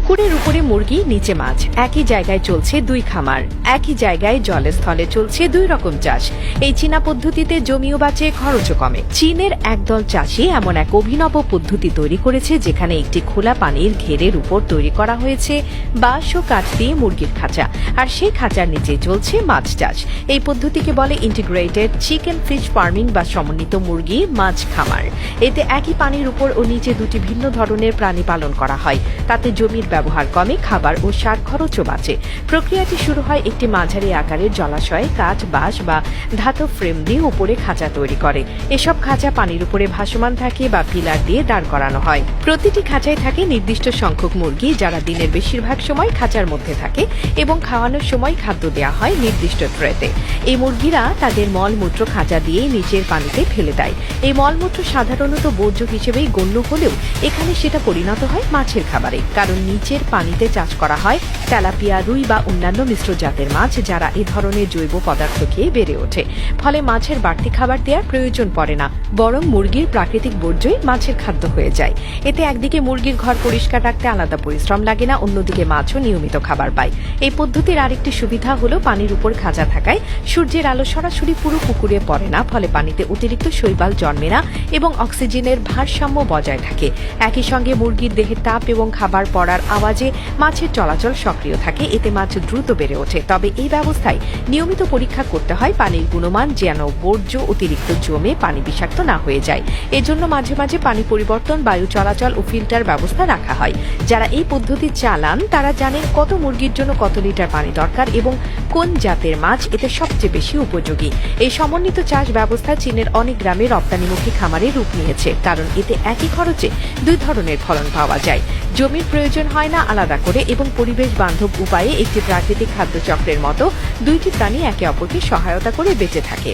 পুকুরের উপরে মুরগি, নিচে মাছ, একই জায়গায় চলছে দুই খামার, একই জায়গায় জলে স্থলে চলছে দুই রকম চাষ। এই চীনা পদ্ধতিতে জমিও বাঁচে, খরচও কমে। চীনের একদল চাষি এমন এক অভিনব পদ্ধতি তৈরি করেছে যেখানে একটি খোলা পানির ঘেরের উপর তৈরি করা হয়েছে বাঁশ ও কাঠ দিয়ে মুরগির খাঁচা, আর সেই খাঁচার নিচে চলছে মাছ চাষ। এই পদ্ধতিকে বলে ইন্টিগ্রেটেড চিকেন ফিশ ফার্মিং বা সমন্বিত মুরগি মাছ খামার। এতে একই পানির উপর ও নিচে দুটি ভিন্ন ধরনের প্রাণী পালন করা হয়। তাতে জমির ব্যবহার কমে, খাবার ও সার খরচও বাঁচে। প্রক্রিয়াটি শুরু হয় একটি মাঝারি আকারের জলাশয়ে কাঠ, বাঁশ বা ধাতব ফ্রেম দিয়ে উপরে খাঁচা তৈরি করে। এসব খাঁচা পানির উপরে ভাসমান থাকে বা পিলার দিয়ে দাঁড় করানো হয়। প্রতিটি খাঁচায় থাকে নির্দিষ্ট সংখ্যক মুরগি, যারা দিনের বেশিরভাগ সময় খাঁচার মধ্যে থাকে এবং খাওয়ানোর সময় খাদ্য দেওয়া হয় নির্দিষ্ট ট্রেতে। এই মুরগিরা তাদের মলমূত্র খাঁচা দিয়ে নিচের পানিতে ফেলে দেয়। এই মলমূত্র সাধারণত বর্জ্য হিসেবেই গণ্য হলেও এখানে সেটা পরিণত হয় মাছের খাবারে, কারণ নিচের পানিতে চাষ করা হয় তেলাপিয়া, রুই বা অন্যান্য মিশ্র জাতের মাছ, যারা এ ধরনের জৈব পদার্থ খেয়ে বেড়ে ওঠে। ফলে মাছের বাড়তি খাবার দেওয়ার প্রয়োজন পড়ে না, বরং মুরগির প্রাকৃতিক বর্জ্যই মাছের খাদ্য হয়ে যায়। এতে একদিকে মুরগির ঘর পরিষ্কার রাখতে আলাদা পরিশ্রম লাগে না, অন্যদিকে মাছও নিয়মিত খাবার পায়। এই পদ্ধতির আরেকটি সুবিধা হলো পানির উপর খাঁচা থাকায় সূর্যের আলো সরাসরি পুরো পুকুরে পড়ে না, ফলে পানিতে অতিরিক্ত শৈবাল জন্মে না এবং অক্সিজেনের ভারসাম্য বজায় থাকে। একই সঙ্গে মুরগির দেহের তাপ এবং খাবার পড়ার আওয়াজে মাছের চলাচল সক্রিয় থাকে, এতে মাছ দ্রুত বেড়ে ওঠে। তবে এই ব্যবস্থায় নিয়মিত পরীক্ষা করতে হয় পানির গুণমান, যেন বর্জ্য অতিরিক্ত জমে পানি বিষাক্ত না হয়ে যায়। এজন্য মাঝে মাঝে পানি পরিবর্তন, বায়ু চলাচল ও ফিল্টার ব্যবস্থা রাখা হয়। যারা এই পদ্ধতি চালান তারা জানেন কত মুরগির জন্য কত লিটার পানি দরকার এবং কোন জাতের মাছ এতে সবচেয়ে বেশি উপযোগী। এই সমন্বিত চাষ ব্যবস্থা চীনের অনেক গ্রামে রপ্তানিমুখী খামারে রূপ নিয়েছে, কারণ এতে একই খরচে দুই ধরনের ফলন পাওয়া যায়। জমির প্রয়োজন হয় না আলাদা করে এবং পরিবেশ বান্ধব উপায়ে একটি প্রাকৃতিক খাদ্য চক্রের মতো দুইটি প্রাণী একে অপরকে সহায়তা করে বেঁচে থাকে।